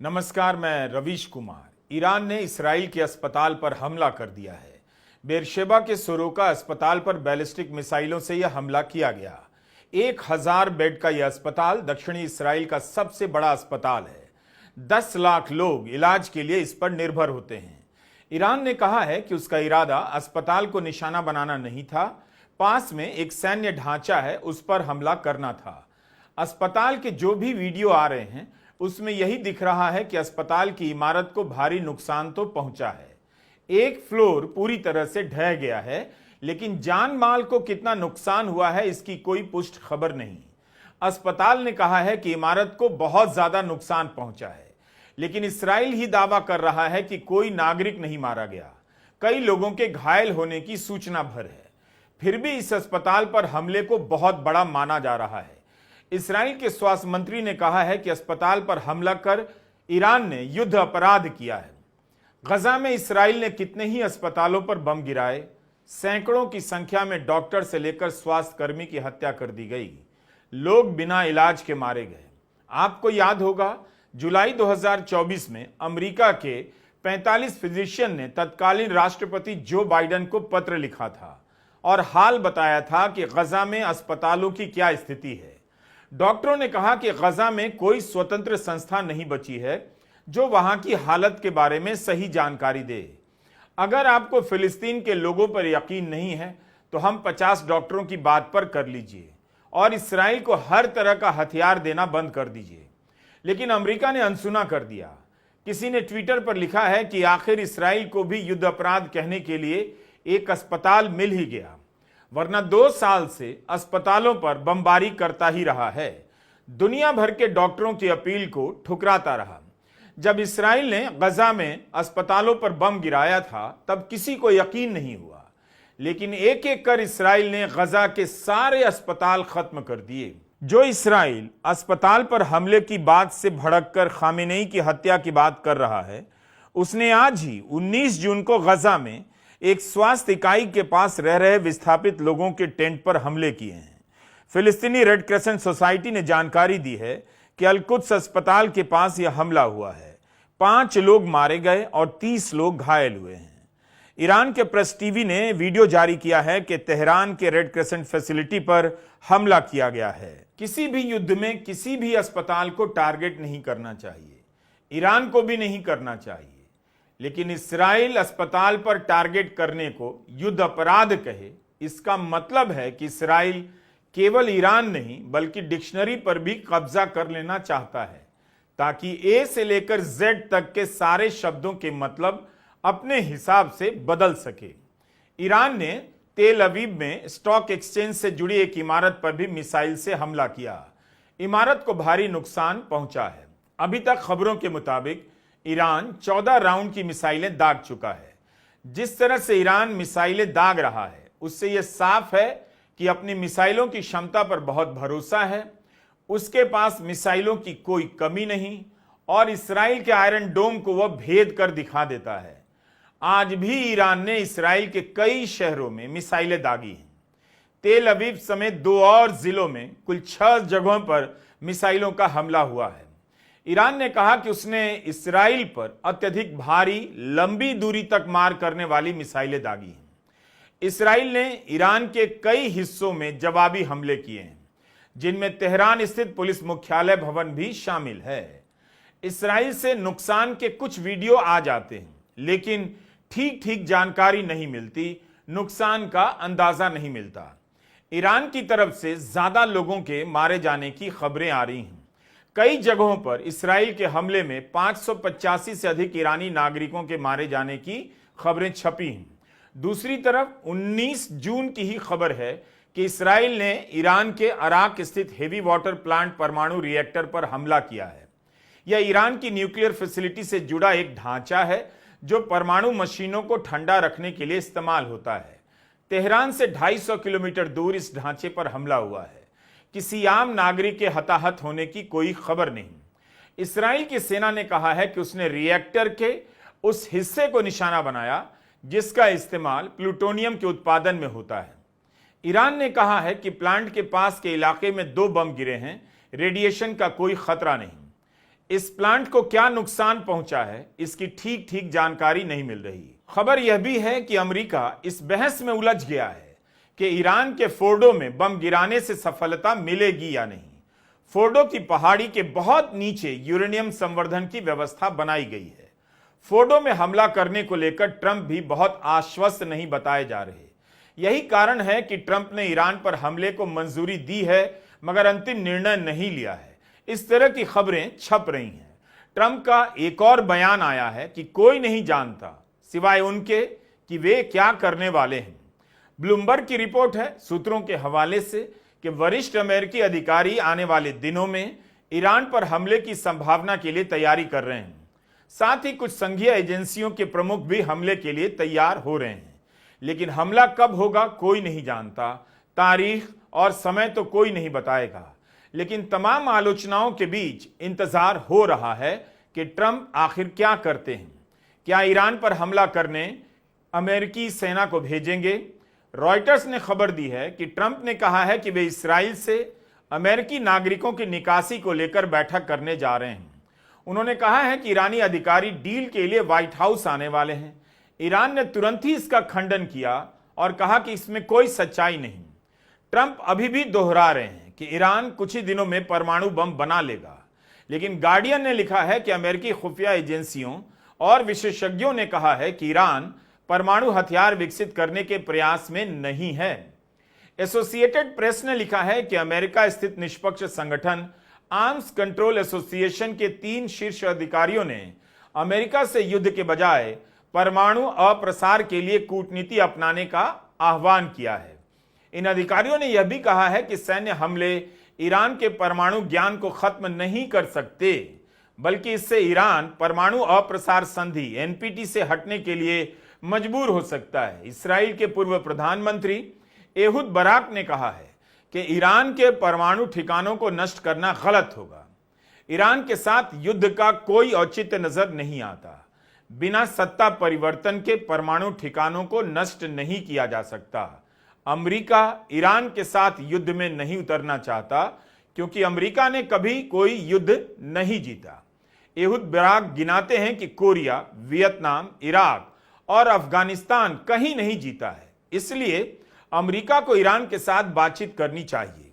नमस्कार, मैं रवीश कुमार। ईरान ने इसराइल के अस्पताल पर हमला कर दिया है। बेरशेबा के सोरोका अस्पताल पर बैलिस्टिक मिसाइलों से यह हमला किया गया। 1000 बेड का यह अस्पताल दक्षिणी इसराइल का सबसे बड़ा अस्पताल है। 10 लाख लोग इलाज के लिए इस पर निर्भर होते हैं। ईरान ने कहा है कि उसका इरादा अस्पताल को निशाना बनाना नहीं था, पास में एक सैन्य ढांचा है उस पर हमला करना था। अस्पताल के जो भी वीडियो आ रहे हैं उसमें यही दिख रहा है कि अस्पताल की इमारत को भारी नुकसान तो पहुंचा है। एक फ्लोर पूरी तरह से ढह गया है, लेकिन जान माल को कितना नुकसान हुआ है इसकी कोई पुष्ट खबर नहीं। अस्पताल ने कहा है कि इमारत को बहुत ज्यादा नुकसान पहुंचा है, लेकिन इसराइल ही दावा कर रहा है कि कोई नागरिक नहीं मारा गया। कई लोगों के घायल होने की सूचना भर है। फिर भी इस अस्पताल पर हमले को बहुत बड़ा माना जा रहा है। इसराइल के स्वास्थ्य मंत्री ने कहा है कि अस्पताल पर हमला कर ईरान ने युद्ध अपराध किया है। गजा में इसराइल ने कितने ही अस्पतालों पर बम गिराए, सैकड़ों की संख्या में डॉक्टर से लेकर स्वास्थ्य कर्मी की हत्या कर दी गई। लोग बिना इलाज के मारे गए। आपको याद होगा, जुलाई 2024 में अमेरिका के 45 फिजिशियन ने तत्कालीन राष्ट्रपति जो बाइडेन को पत्र लिखा था और हाल बताया था कि गजा में अस्पतालों की क्या स्थिति है। डॉक्टरों ने कहा कि गजा में कोई स्वतंत्र संस्था नहीं बची है जो वहां की हालत के बारे में सही जानकारी दे। अगर आपको फिलिस्तीन के लोगों पर यकीन नहीं है तो हम 50 डॉक्टरों की बात पर कर लीजिए और इसराइल को हर तरह का हथियार देना बंद कर दीजिए। लेकिन अमेरिका ने अनसुना कर दिया। किसी ने ट्विटर पर लिखा है कि आखिर इसराइल को भी युद्ध अपराध कहने के लिए एक अस्पताल मिल ही गया, वरना 2 साल से अस्पतालों पर बमबारी करता ही रहा है। दुनिया भर के डॉक्टरों की अपील को ठुकराता रहा। जब इसराइल ने गजा में अस्पतालों पर बम गिराया था तब किसी को यकीन नहीं हुआ, लेकिन एक एक कर इसराइल ने गजा के सारे अस्पताल खत्म कर दिए। जो इसराइल अस्पताल पर हमले की बात से भड़ककर खामेनेई की हत्या की बात कर रहा है, उसने आज ही 19 जून को गजा में एक स्वास्थ्य इकाई के पास रह रहे विस्थापित लोगों के टेंट पर हमले किए हैं। फिलिस्तीनी रेड क्रेसेंट सोसाइटी ने जानकारी दी है कि अल-कुद्स अस्पताल के पास यह हमला हुआ है। 5 लोग मारे गए और 30 लोग घायल हुए हैं। ईरान के प्रेस टीवी ने वीडियो जारी किया है कि तेहरान के रेड क्रेसेंट फैसिलिटी पर हमला किया गया है। किसी भी युद्ध में किसी भी अस्पताल को टारगेट नहीं करना चाहिए, ईरान को भी नहीं करना चाहिए, लेकिन इसराइल अस्पताल पर टारगेट करने को युद्ध अपराध कहे, इसका मतलब है कि इसराइल केवल ईरान नहीं बल्कि डिक्शनरी पर भी कब्जा कर लेना चाहता है, ताकि ए से लेकर जेड तक के सारे शब्दों के मतलब अपने हिसाब से बदल सके। ईरान ने तेल अवीव में स्टॉक एक्सचेंज से जुड़ी एक इमारत पर भी मिसाइल से हमला किया। इमारत को भारी नुकसान पहुंचा है। अभी तक खबरों के मुताबिक ईरान 14 राउंड की मिसाइलें दाग चुका है। जिस तरह से ईरान मिसाइलें दाग रहा है उससे यह साफ है कि अपनी मिसाइलों की क्षमता पर बहुत भरोसा है। उसके पास मिसाइलों की कोई कमी नहीं और इसराइल के आयरन डोम को वह भेद कर दिखा देता है। आज भी ईरान ने इसराइल के कई शहरों में मिसाइलें दागी हैं। तेल अवीव समेत 2 और जिलों में कुल 6 जगहों पर मिसाइलों का हमला हुआ है। ईरान ने कहा कि उसने इसराइल पर अत्यधिक भारी लंबी दूरी तक मार करने वाली मिसाइलें दागी हैं। इसराइल ने ईरान के कई हिस्सों में जवाबी हमले किए हैं, जिनमें तेहरान स्थित पुलिस मुख्यालय भवन भी शामिल है। इसराइल से नुकसान के कुछ वीडियो आ जाते हैं, लेकिन ठीक ठीक जानकारी नहीं मिलती, नुकसान का अंदाजा नहीं मिलता। ईरान की तरफ से ज्यादा लोगों के मारे जाने की खबरें आ रही हैं। कई जगहों पर इसराइल के हमले में 585 से अधिक ईरानी नागरिकों के मारे जाने की खबरें छपी हैं। दूसरी तरफ 19 जून की ही खबर है कि इसराइल ने ईरान के अराक स्थित हेवी वाटर प्लांट परमाणु रिएक्टर पर हमला किया है। यह ईरान की न्यूक्लियर फैसिलिटी से जुड़ा एक ढांचा है जो परमाणु मशीनों को ठंडा रखने के लिए इस्तेमाल होता है। तेहरान से 250 किलोमीटर दूर इस ढांचे पर हमला हुआ है। किसी आम नागरिक के हताहत होने की कोई खबर नहीं। इसराइल की सेना ने कहा है कि उसने रिएक्टर के उस हिस्से को निशाना बनाया जिसका इस्तेमाल प्लूटोनियम के उत्पादन में होता है। ईरान ने कहा है कि प्लांट के पास के इलाके में 2 बम गिरे हैं, रेडिएशन का कोई खतरा नहीं। इस प्लांट को क्या नुकसान पहुंचा है, इसकी ठीक ठीक जानकारी नहीं मिल रही। खबर यह भी है कि अमेरिका इस बहस में उलझ गया है कि ईरान के फोर्डो में बम गिराने से सफलता मिलेगी या नहीं। फोर्डो की पहाड़ी के बहुत नीचे यूरेनियम संवर्धन की व्यवस्था बनाई गई है। फोर्डो में हमला करने को लेकर ट्रंप भी बहुत आश्वस्त नहीं बताए जा रहे। यही कारण है कि ट्रंप ने ईरान पर हमले को मंजूरी दी है मगर अंतिम निर्णय नहीं लिया है। इस तरह की खबरें छप रही हैं। ट्रंप का एक और बयान आया है कि कोई नहीं जानता सिवाय उनके कि वे क्या करने वाले हैं। ब्लूमबर्ग की रिपोर्ट है सूत्रों के हवाले से कि वरिष्ठ अमेरिकी अधिकारी आने वाले दिनों में ईरान पर हमले की संभावना के लिए तैयारी कर रहे हैं। साथ ही कुछ संघीय एजेंसियों के प्रमुख भी हमले के लिए तैयार हो रहे हैं। लेकिन हमला कब होगा कोई नहीं जानता, तारीख और समय तो कोई नहीं बताएगा। लेकिन तमाम आलोचनाओं के बीच इंतजार हो रहा है कि ट्रंप आखिर क्या करते हैं। क्या ईरान पर हमला करने अमेरिकी सेना को भेजेंगे? रॉयटर्स ने खबर दी है कि ट्रंप ने कहा है कि वे इस्राएल से अमेरिकी नागरिकों की निकासी को लेकर बैठक करने जा रहे हैं। उन्होंने कहा है कि ईरानी अधिकारी डील के लिए व्हाइट हाउस आने वाले हैं। ईरान ने तुरंत ही इसका खंडन किया और कहा कि इसमें कोई सच्चाई नहीं। ट्रंप अभी भी दोहरा रहे हैं कि ईरान कुछ ही दिनों में परमाणु बम बना लेगा। लेकिन गार्डियन ने लिखा है कि अमेरिकी खुफिया एजेंसियों और विशेषज्ञों ने कहा है कि ईरान परमाणु हथियार विकसित करने के प्रयास में नहीं है। एसोसिएटेड प्रेस ने लिखा है कि अमेरिका स्थित निष्पक्ष संगठन आर्म्स कंट्रोल एसोसिएशन के 3 शीर्ष अधिकारियों ने अमेरिका से युद्ध के बजाय परमाणु अप्रसार के लिए कूटनीति अपनाने का आह्वान किया है। इन अधिकारियों ने यह भी कहा है कि सैन्य हमले ईरान के परमाणु ज्ञान को खत्म नहीं कर सकते, बल्कि इससे ईरान परमाणु अप्रसार संधि एनपीटी से हटने के लिए मजबूर हो सकता है। इस्राएल के पूर्व प्रधानमंत्री एहुद बराक ने कहा है कि ईरान के परमाणु ठिकानों को नष्ट करना गलत होगा। ईरान के साथ युद्ध का कोई औचित्य नजर नहीं आता। बिना सत्ता परिवर्तन के परमाणु ठिकानों को नष्ट नहीं किया जा सकता। अमेरिका ईरान के साथ युद्ध में नहीं उतरना चाहता क्योंकि अमेरिका ने कभी कोई युद्ध नहीं जीता। एहुद बराक गिनाते हैं कि कोरिया, वियतनाम, इराक और अफगानिस्तान कहीं नहीं जीता है। इसलिए अमेरिका को ईरान के साथ बातचीत करनी चाहिए।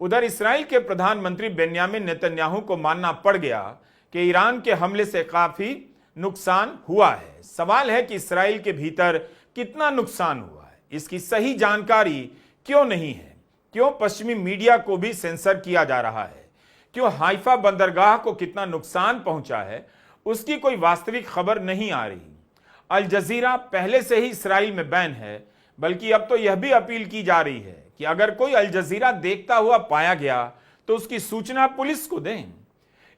उधर इस्राएल के प्रधानमंत्री बेन्यामिन नेतन्याहू को मानना पड़ गया कि ईरान के हमले से काफी नुकसान हुआ है। सवाल है कि इस्राएल के भीतर कितना नुकसान हुआ है, इसकी सही जानकारी क्यों नहीं है? क्यों पश्चिमी मीडिया को भी सेंसर किया जा रहा है? क्यों हाइफा बंदरगाह को कितना नुकसान पहुंचा है, उसकी कोई वास्तविक खबर नहीं आ रही। अल जजीरा पहले से ही इस्राएल में बैन है, बल्कि अब तो यह भी अपील की जा रही है कि अगर कोई अल जजीरा देखता हुआ पाया गया तो उसकी सूचना पुलिस को दें।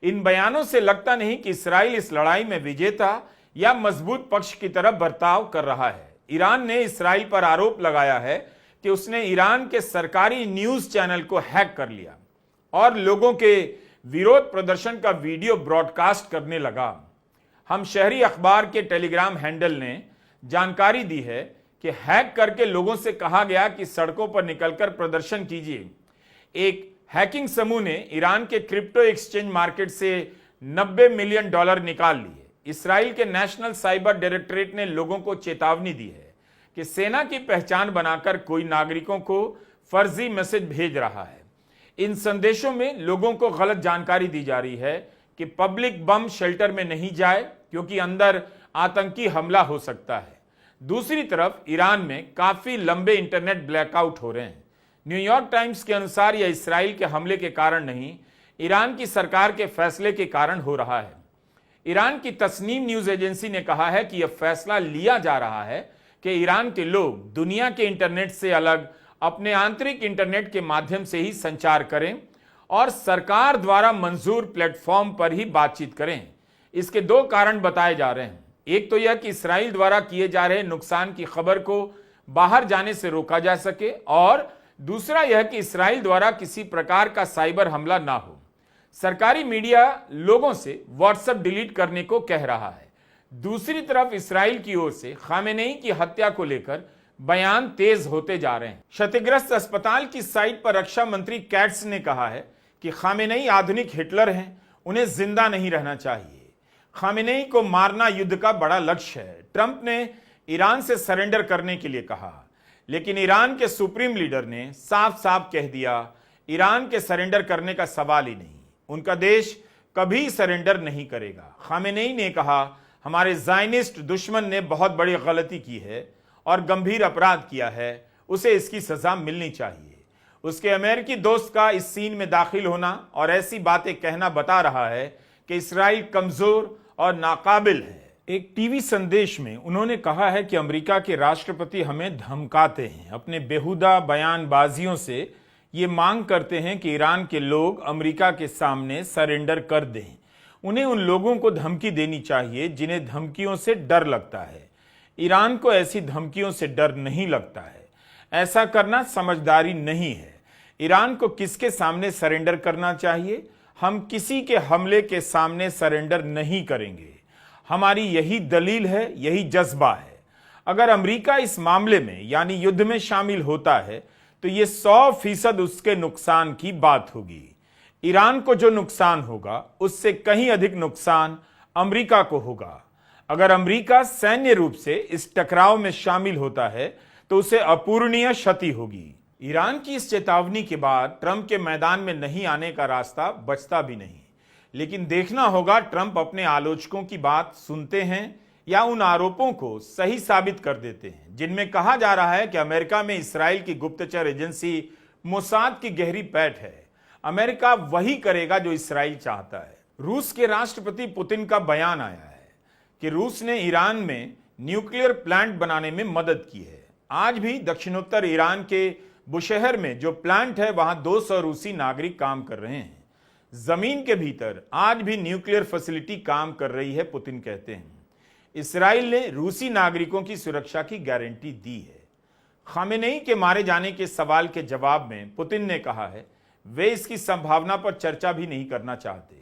इन बयानों से लगता नहीं कि इस्राएल इस लड़ाई में विजेता या मजबूत पक्ष की तरफ बर्ताव कर रहा है। ईरान ने इस्राएल पर आरोप लगाया है कि उसने ईरान के सरकारी न्यूज चैनल को हैक कर लिया और लोगों के विरोध प्रदर्शन का वीडियो ब्रॉडकास्ट करने लगा। हम शहरी अखबार के टेलीग्राम हैंडल ने जानकारी दी है कि हैक करके लोगों से कहा गया कि सड़कों पर निकलकर प्रदर्शन कीजिए। एक हैकिंग समूह ने ईरान के क्रिप्टो एक्सचेंज मार्केट से $90 मिलियन निकाल लिए। इस्राएल के नेशनल साइबर डायरेक्टरेट ने लोगों को चेतावनी दी है कि सेना की पहचान बनाकर कोई नागरिकों को फर्जी मैसेज भेज रहा है। इन संदेशों में लोगों को गलत जानकारी दी जा रही है कि पब्लिक बम शेल्टर में नहीं जाए क्योंकि अंदर आतंकी हमला हो सकता है। दूसरी तरफ ईरान में काफी लंबे इंटरनेट ब्लैकआउट हो रहे हैं। न्यूयॉर्क टाइम्स के अनुसार यह इस्राएल के हमले के कारण नहीं, ईरान की सरकार के फैसले के कारण हो रहा है। ईरान की तस्नीम न्यूज एजेंसी ने कहा है कि यह फैसला लिया जा रहा है कि ईरान के लोग दुनिया के इंटरनेट से अलग अपने आंतरिक इंटरनेट के माध्यम से ही संचार करें और सरकार द्वारा मंजूर प्लेटफॉर्म पर ही बातचीत करें। इसके 2 कारण बताए जा रहे हैं। एक तो यह कि इस्राएल द्वारा किए जा रहे नुकसान की खबर को बाहर जाने से रोका जा सके, और दूसरा यह कि इस्राएल द्वारा किसी प्रकार का साइबर हमला ना हो। सरकारी मीडिया लोगों से व्हाट्सएप डिलीट करने को कह रहा है। दूसरी तरफ इस्राएल की ओर से खामेनेई की हत्या को लेकर बयान तेज होते जा रहे हैं। क्षतिग्रस्त अस्पताल की साइट पर रक्षा मंत्री कैट्स ने कहा है कि खामेनेई आधुनिक हिटलर हैं, उन्हें जिंदा नहीं रहना चाहिए। खामेनेई को मारना युद्ध का बड़ा लक्ष्य है। ट्रंप ने ईरान से सरेंडर करने के लिए कहा, लेकिन ईरान के सुप्रीम लीडर ने साफ साफ कह दिया, ईरान के सरेंडर करने का सवाल ही नहीं, उनका देश कभी सरेंडर नहीं करेगा। खामेनेई ने कहा, हमारे ज़ायनिस्ट दुश्मन ने बहुत बड़ी गलती की है और गंभीर अपराध किया है, उसे इसकी सजा मिलनी चाहिए। उसके अमेरिकी दोस्त का इस सीन में दाखिल होना और ऐसी बातें कहना बता रहा है कि इस्राइल कमजोर और नाकाबिल है। एक टीवी संदेश में उन्होंने कहा है कि अमेरिका के राष्ट्रपति हमें धमकाते हैं, अपने बेहुदा बयानबाजियों से ये मांग करते हैं कि ईरान के लोग अमेरिका के सामने सरेंडर कर दें। उन्हें उन लोगों को धमकी देनी चाहिए जिन्हें धमकियों से डर लगता है। ईरान को ऐसी धमकियों से डर नहीं लगता है। ऐसा करना समझदारी नहीं है। ईरान को किसके सामने सरेंडर करना चाहिए? हम किसी के हमले के सामने सरेंडर नहीं करेंगे। हमारी यही दलील है, यही जज्बा है। अगर अमेरिका इस मामले में यानी युद्ध में शामिल होता है तो ये 100% उसके नुकसान की बात होगी। ईरान को जो नुकसान होगा उससे कहीं अधिक नुकसान अमेरिका को होगा। अगर अमेरिका सैन्य रूप से इस टकराव में शामिल होता है तो उसे अपूरणीय क्षति होगी। ईरान की इस चेतावनी के बाद ट्रंप के मैदान में नहीं आने का रास्ता बचता भी नहीं, लेकिन देखना होगा ट्रंप अपने आलोचकों की बात सुनते हैं या उन आरोपों को सही साबित कर देते हैं जिनमें कहा जा रहा है कि अमेरिका में इस्राइल की गुप्तचर एजेंसी मोसाद की गहरी पैठ है। अमेरिका वही करेगा जो इस्राइल चाहता है। रूस के राष्ट्रपति पुतिन का बयान आया है कि रूस ने ईरान में न्यूक्लियर प्लांट बनाने में मदद की है। आज भी दक्षिणोत्तर ईरान के बुशहर में जो प्लांट है वहां 200 रूसी नागरिक काम कर रहे हैं। जमीन के भीतर आज भी न्यूक्लियर फैसिलिटी काम कर रही है, पुतिन कहते हैं। इस्राइल ने रूसी नागरिकों की सुरक्षा की गारंटी दी है। खामेनेई के मारे जाने के सवाल के जवाब में पुतिन ने कहा है वे इसकी संभावना पर चर्चा भी नहीं करना चाहते।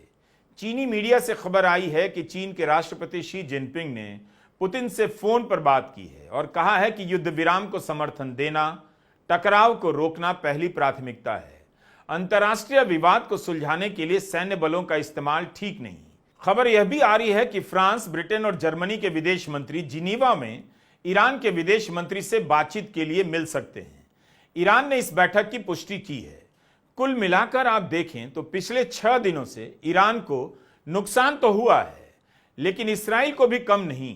चीनी मीडिया से खबर आई है कि चीन के राष्ट्रपति शी जिनपिंग ने पुतिन से फोन पर बात की है और कहा है कि युद्ध विराम को समर्थन देना, टकराव को रोकना पहली प्राथमिकता है। अंतर्राष्ट्रीय विवाद को सुलझाने के लिए सैन्य बलों का इस्तेमाल ठीक नहीं। खबर यह भी आ रही है कि फ्रांस, ब्रिटेन और जर्मनी के विदेश मंत्री जिनीवा में ईरान के विदेश मंत्री से बातचीत के लिए मिल सकते हैं। ईरान ने इस बैठक की पुष्टि की है। कुल मिलाकर आप देखें तो पिछले 6 दिनों से ईरान को नुकसान तो हुआ है, लेकिन इस्राइल को भी कम नहीं।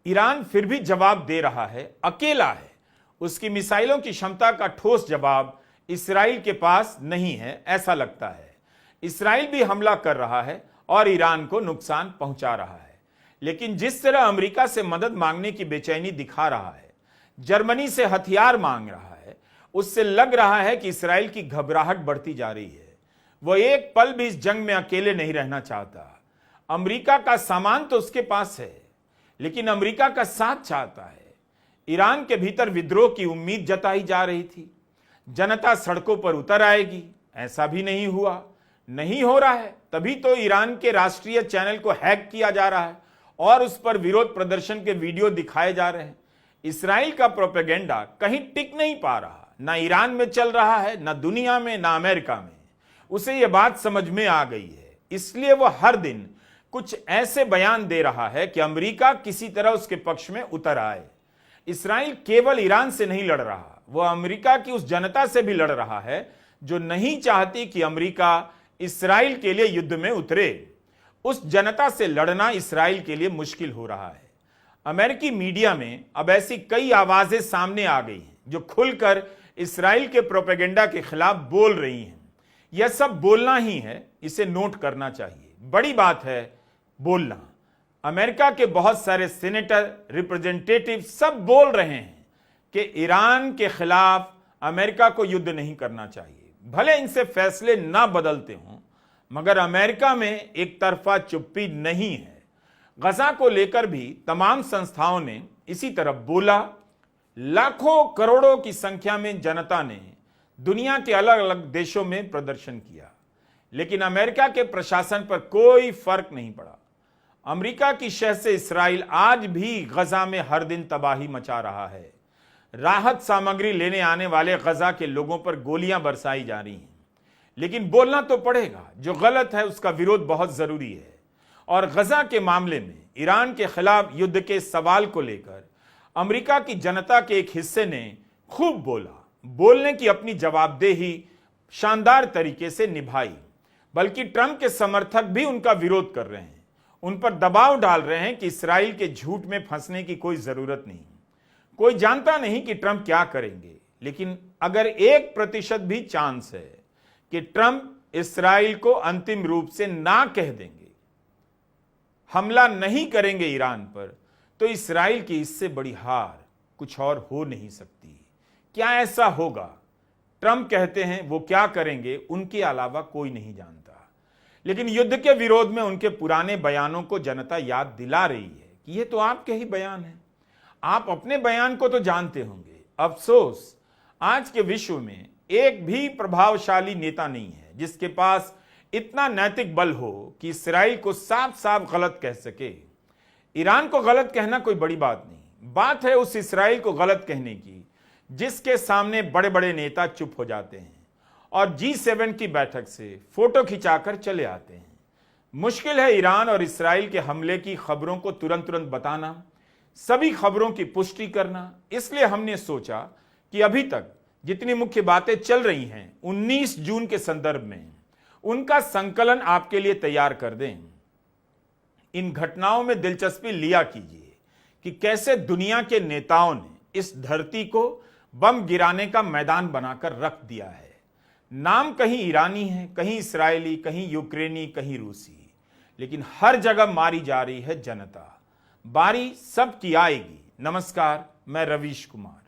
ईरान फिर भी जवाब दे रहा है, अकेला है। उसकी मिसाइलों की क्षमता का ठोस जवाब इस्राइल के पास नहीं है, ऐसा लगता है। इस्राइल भी हमला कर रहा है और ईरान को नुकसान पहुंचा रहा है। लेकिन जिस तरह अमेरिका से मदद मांगने की बेचैनी दिखा रहा है, जर्मनी से हथियार मांग रहा है, उससे लग रहा है कि इस्राइल की घबराहट बढ़ती जा रही है। वो एक पल भी इस जंग में अकेले नहीं रहना चाहता। अमेरिका का सामान तो उसके पास है, लेकिन अमेरिका का साथ चाहता है। ईरान के भीतर विद्रोह की उम्मीद जताई जा रही थी, जनता सड़कों पर उतर आएगी, ऐसा भी नहीं हुआ, नहीं हो रहा है। तभी तो ईरान के राष्ट्रीय चैनल को हैक किया जा रहा है और उस पर विरोध प्रदर्शन के वीडियो दिखाए जा रहे हैं। इस्राइल का प्रोपेगेंडा कहीं टिक नहीं पा रहा, ना ईरान में चल रहा है, ना दुनिया में, ना अमेरिका में। उसे यह बात समझ में आ गई है, इसलिए वह हर दिन कुछ ऐसे बयान दे रहा है कि अमेरिका किसी तरह उसके पक्ष में उतर आए। इस्राइल केवल ईरान से नहीं लड़ रहा, वह अमेरिका की उस जनता से भी लड़ रहा है जो नहीं चाहती कि अमेरिका इस्राइल के लिए युद्ध में उतरे। उस जनता से लड़ना इस्राइल के लिए मुश्किल हो रहा है। अमेरिकी मीडिया में अब ऐसी कई आवाजें सामने आ गई हैं जो खुलकर इस्राइल के प्रोपेगेंडा के खिलाफ बोल रही हैं। यह सब बोलना ही है, इसे नोट करना चाहिए। बड़ी बात है बोलना। अमेरिका के बहुत सारे सीनेटर, रिप्रेजेंटेटिव सब बोल रहे हैं कि ईरान के खिलाफ अमेरिका को युद्ध नहीं करना चाहिए। भले इनसे फैसले ना बदलते हों, मगर अमेरिका में एक तरफा चुप्पी नहीं है। गजा को लेकर भी तमाम संस्थाओं ने इसी तरह बोला। लाखों करोड़ों की संख्या में जनता ने दुनिया के अलग अलग देशों में प्रदर्शन किया, लेकिन अमेरिका के प्रशासन पर कोई फर्क नहीं पड़ा। अमेरिका की शह से इस्राइल आज भी गजा में हर दिन तबाही मचा रहा है। राहत सामग्री लेने आने वाले गजा के लोगों पर गोलियां बरसाई जा रही हैं, लेकिन बोलना तो पड़ेगा। जो गलत है उसका विरोध बहुत जरूरी है। और गजा के मामले में ईरान के खिलाफ युद्ध के सवाल को लेकर अमेरिका की जनता के एक हिस्से ने खूब बोला, बोलने की अपनी जवाबदेही शानदार तरीके से निभाई। बल्कि ट्रंप के समर्थक भी उनका विरोध कर रहे हैं, उन पर दबाव डाल रहे हैं कि इसराइल के झूठ में फंसने की कोई जरूरत नहीं। कोई जानता नहीं कि ट्रंप क्या करेंगे, लेकिन अगर 1% भी चांस है कि ट्रंप इसराइल को अंतिम रूप से ना कह देंगे, हमला नहीं करेंगे ईरान पर, तो इसराइल की इससे बड़ी हार कुछ और हो नहीं सकती। क्या ऐसा होगा? ट्रंप कहते हैं वो क्या करेंगे उनके अलावा कोई नहीं जानता। लेकिन युद्ध के विरोध में उनके पुराने बयानों को जनता याद दिला रही है कि ये तो आपके ही बयान हैं, आप अपने बयान को तो जानते होंगे। अफसोस, आज के विश्व में एक भी प्रभावशाली नेता नहीं है जिसके पास इतना नैतिक बल हो कि इसराइल को साफ साफ गलत कह सके। ईरान को गलत कहना कोई बड़ी बात नहीं, बात है उस इसराइल को गलत कहने की जिसके सामने बड़े बड़े नेता चुप हो जाते हैं और G7 की बैठक से फोटो खिंचाकर चले आते हैं। मुश्किल है ईरान और इसराइल के हमले की खबरों को तुरंत तुरंत बताना, सभी खबरों की पुष्टि करना। इसलिए हमने सोचा कि अभी तक जितनी मुख्य बातें चल रही हैं 19 जून के संदर्भ में, उनका संकलन आपके लिए तैयार कर दें। इन घटनाओं में दिलचस्पी लिया कीजिए कि कैसे दुनिया के नेताओं ने इस धरती को बम गिराने का मैदान बनाकर रख दिया है। नाम कहीं ईरानी है, कहीं इस्राएली, कहीं यूक्रेनी, कहीं रूसी, लेकिन हर जगह मारी जा रही है जनता। बारी सबकी आएगी। नमस्कार, मैं रवीश कुमार।